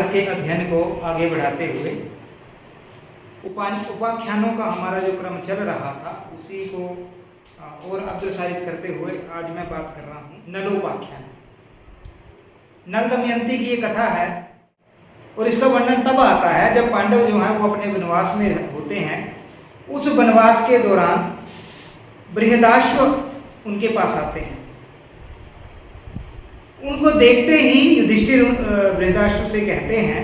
महाभारत के अध्ययन को आगे बढ़ाते हुए उपाख्यानों का हमारा जो क्रम चल रहा था उसी को और अग्रसारित करते हुए आज मैं बात कर रहा हूँ नलोपाख्यान। नल दमयंती की ये कथा है और इसका वर्णन तब आता है जब पांडव जो हैं वो अपने वनवास में होते हैं। उस वनवास के दौरान बृहदाश्व उनके पास आते हैं। उनको देखते ही युधिष्ठिर बृहदाश्व से कहते हैं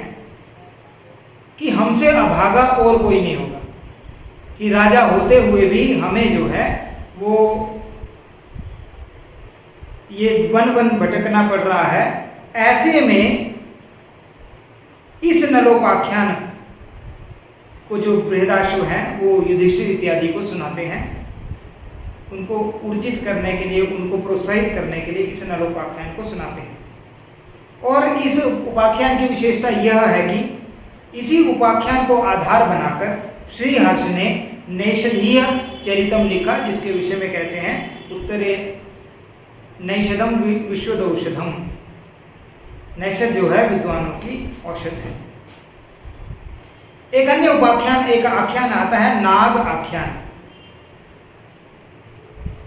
कि हमसे अभागा और कोई नहीं होगा, कि राजा होते हुए भी हमें जो है वो ये वन वन भटकना पड़ रहा है। ऐसे में इस नलोपाख्यान को जो बृहदाश्व हैं वो युधिष्ठिर इत्यादि को सुनाते हैं, उनको ऊर्जित करने के लिए, उनको प्रोत्साहित करने के लिए इस नलोपाख्यान को सुनाते हैं। और इस उपाख्यान की विशेषता यह है कि इसी उपाख्यान को आधार बनाकर श्रीहर्ष ने नैषधीय चरितम लिखा, जिसके विषय में कहते हैं उत्तरे नैषधम विश्वदौषधम। नैषध जो है विद्वानों की औषध है। एक अन्य उपाख्यान, एक आख्यान आता है नाग आख्यान।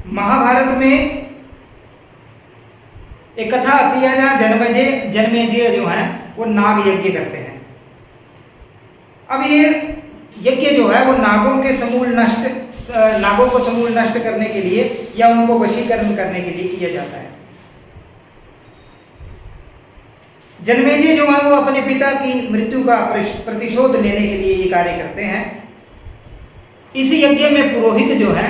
महाभारत में एक कथा आती है जहां जन्मेजय जो हैं वो नाग यज्ञ करते हैं। अब ये यज्ञ जो है वो नागों को समूल नष्ट करने के लिए या उनको वशीकरण करने के लिए किया जाता है। जन्मेजय जो है वो अपने पिता की मृत्यु का प्रतिशोध लेने के लिए ये कार्य करते हैं। इस यज्ञ में पुरोहित जो है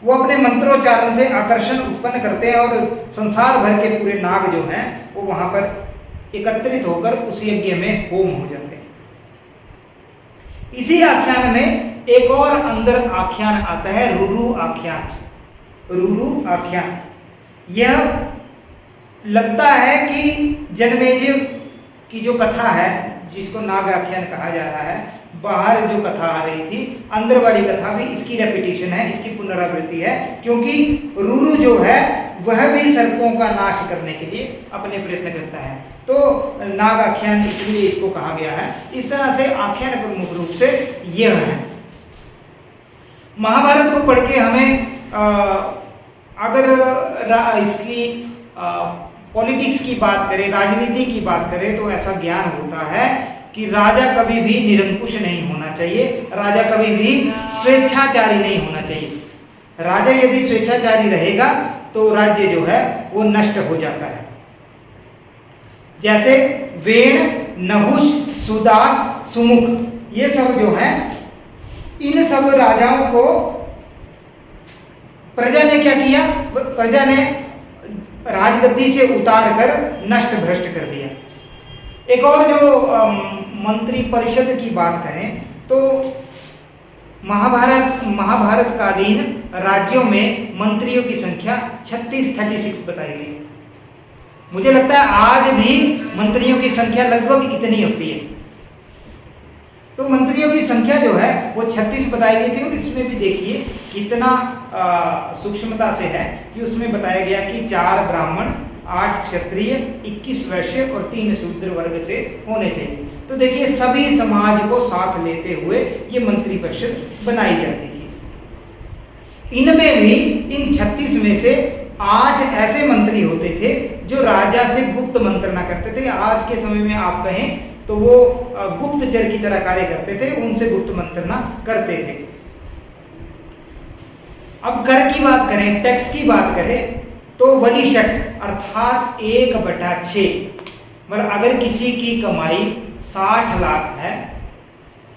वो अपने मंत्रोच्चारण से आकर्षण उत्पन्न करते हैं और संसार भर के पूरे नाग जो हैं वो वहां पर एकत्रित होकर उस यज्ञ में होम हो जाते हैं। इसी आख्यान में एक और अंदर आख्यान आता है रुरु आख्यान। रुरु आख्यान यह लगता है कि जन्मेजय की जो कथा है, जिसको नाग आख्यान कहा जा रहा है, बाहर जो कथा आ रही थी, अंदर वाली कथा भी इसकी रेपिटेशन है, इसकी पुनरावृत्ति है, क्योंकि रुरु जो है वह भी सर्पों का नाश करने के लिए अपने प्रयत्न करता है। तो नाग आख्यान इसलिए इसको कहा गया है। इस तरह से आख्यान प्रमुख रूप से यह है। महाभारत को पढ़ के हमें अगर इसकी पॉलिटिक्स की बात करें, राजनीति की बात करें, तो ऐसा ज्ञान होता है कि राजा कभी भी निरंकुश नहीं होना चाहिए, राजा कभी भी स्वेच्छाचारी नहीं होना चाहिए। राजा यदि स्वेच्छाचारी रहेगा तो राज्य जो है वो नष्ट हो जाता है। जैसे वेण, नहुष, सुदास, सुमुख, ये सब जो हैं, इन सब राजाओं को प्रजा ने क्या किया? प्रजा ने राजगद्दी से उतार कर नष्ट भ्रष्ट कर दिया। एक और जो मंत्री परिषद की बात करें तो महाभारत कालीन राज्यों में मंत्रियों की संख्या 36 बताई गई। मुझे लगता है आज भी मंत्रियों की संख्या लगभग इतनी होती है। तो मंत्रियों की संख्या जो है वो 36 बताई गई थी। और इसमें भी देखिए कितना सूक्ष्मता से है कि उसमें बताया गया कि 4 ब्राह्मण, 8 क्षत्रिय, 21 वैश्य और 3 शूद्र वर्ग से होने चाहिए। तो देखिए सभी समाज को साथ लेते हुए ये मंत्री परिषद बनाई जाती थी। इनमें भी इन 36 में से 8 ऐसे मंत्री होते थे जो राजा से गुप्त मंत्रणा करते थे। आज के समय में आप कहें तो वो गुप्तचर की तरह कार्य करते थे, उनसे गुप्त मंत्रणा करते थे। अब कर की बात करें, टैक्स की बात करें तो वलिशट अर्थात 1/6, मतलब अगर किसी की कमाई 60 लाख है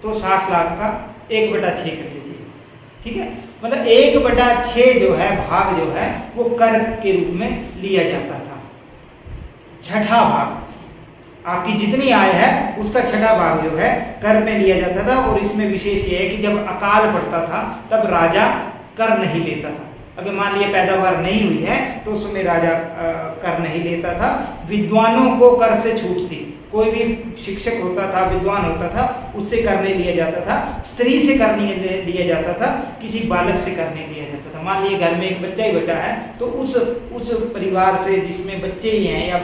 तो 60 लाख का 1/6 कर लीजिए, ठीक है। मतलब 1/6 जो है भाग जो है वो कर के रूप में लिया जाता था। छठा भाग, आपकी जितनी आय है उसका छठा भाग जो है कर में लिया जाता था। और इसमें विशेष ये है कि जब अकाल पड़ता था तब राजा कर नहीं लेता था। अगर मान लिया पैदावार नहीं हुई है तो उसमें राजा कर नहीं लेता था। विद्वानों को कर से छूट थी, कोई भी शिक्षक होता था, विद्वान होता था, उससे करने लिया जाता था, स्त्री से करने लिया जाता था, किसी बालक से करने लिया जाता था। मान लीजिए घर में एक बच्चा ही बचा है, तो उस परिवार से जिसमें बच्चे ही हैं या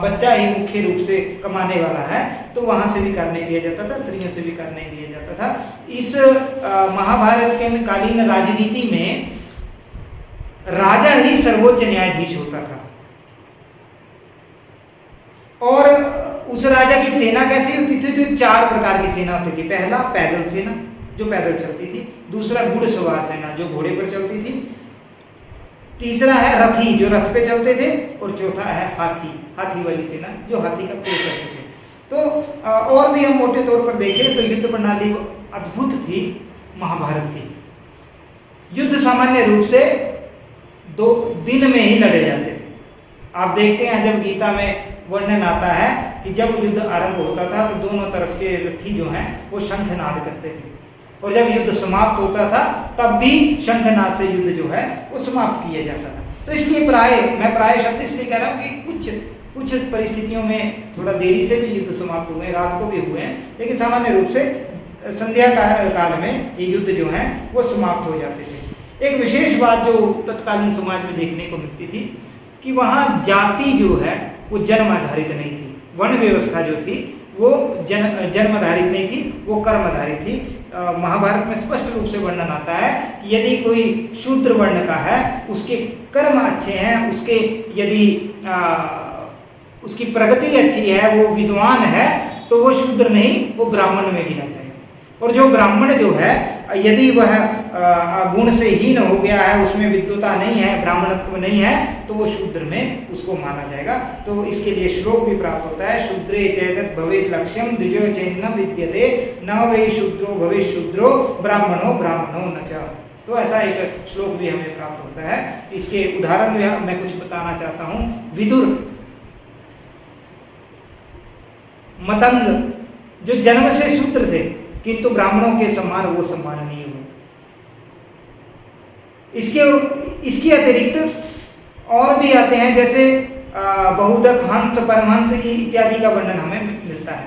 बच्चा ही मुख्य रूप से कमाने वाला है, तो वहाँ से भी करने लिया जाता था, स्त्रियों से भी करने लिया जाता था। इस महाभारत के कालीन राजनीति में राजा ही सर्वोच्च न्यायाधीश होता था। और उस राजा की सेना कैसी होती थी? तो 4 प्रकार की सेना होती थी। पहला पैदल सेना, जो पैदल चलती थी। दूसरा घुड़सवार सेना, जो घोड़े पर चलती थी। तीसरा है रथी, जो रथ पे चलते थे। और चौथा है हाथी, हाथी वाली सेना, जो हाथी का प्रयोग करते थे। तो और भी हम मोटे तौर पर देखें तो युद्ध प्रणाली अद्भुत थी महाभारत की। युद्ध सामान्य रूप से 2 दिन में ही लड़े जाते थे। आप देखते हैं जब गीता में वर्णन आता है कि जब युद्ध आरंभ होता था तो दोनों तरफ के रथी जो हैं वो शंखनाद करते थे, और जब युद्ध समाप्त होता था तब भी शंखनाद से युद्ध जो है वो समाप्त किया जाता था। तो इसलिए मैं प्राय शब्द इसलिए कह रहा हूँ कि कुछ परिस्थितियों में थोड़ा देरी से भी युद्ध समाप्त हुए, रात को भी हुए हैं, लेकिन सामान्य रूप से संध्या काल में ये युद्ध जो है वो समाप्त हो जाते थे। एक विशेष बात जो तत्कालीन समाज में देखने को मिलती थी कि वहाँ जाति जो है वो जन्म आधारित नहीं थी। वर्ण व्यवस्था जो थी वो जन्म आधारित नहीं थी, वो कर्म आधारित थी। महाभारत में स्पष्ट रूप से वर्णन आता है कि यदि कोई शूद्र वर्ण का है, उसके कर्म अच्छे हैं, उसकी प्रगति अच्छी है, वो विद्वान है, तो वो शूद्र नहीं, वो ब्राह्मण में गिना जाएगा। और जो ब्राह्मण जो है यदि वह गुण से हीन हो गया है, उसमें विद्वता नहीं है, ब्राह्मणत्व नहीं है, तो वो शूद्र में उसको माना जाएगा। तो इसके लिए श्लोक भी प्राप्त होता है, शूद्रे चैतत भवेत् लक्ष्यम द्विजो चैन्न विद्यते न वै शूद्रो भवेत् शूद्रो ब्राह्मणो ब्राह्मणो न च। तो ऐसा एक श्लोक भी हमें प्राप्त होता है। इसके उदाहरण में मैं कुछ बताना चाहता हूँ। विदुर, मतंग, जो जन्म से शूद्र थे किंतु ब्राह्मणों के समान वो सम्माननीय हुए। इसके अतिरिक्त और भी आते हैं, जैसे बहुदक, हंस, परमहंस इत्यादि का वर्णन हमें मिलता है।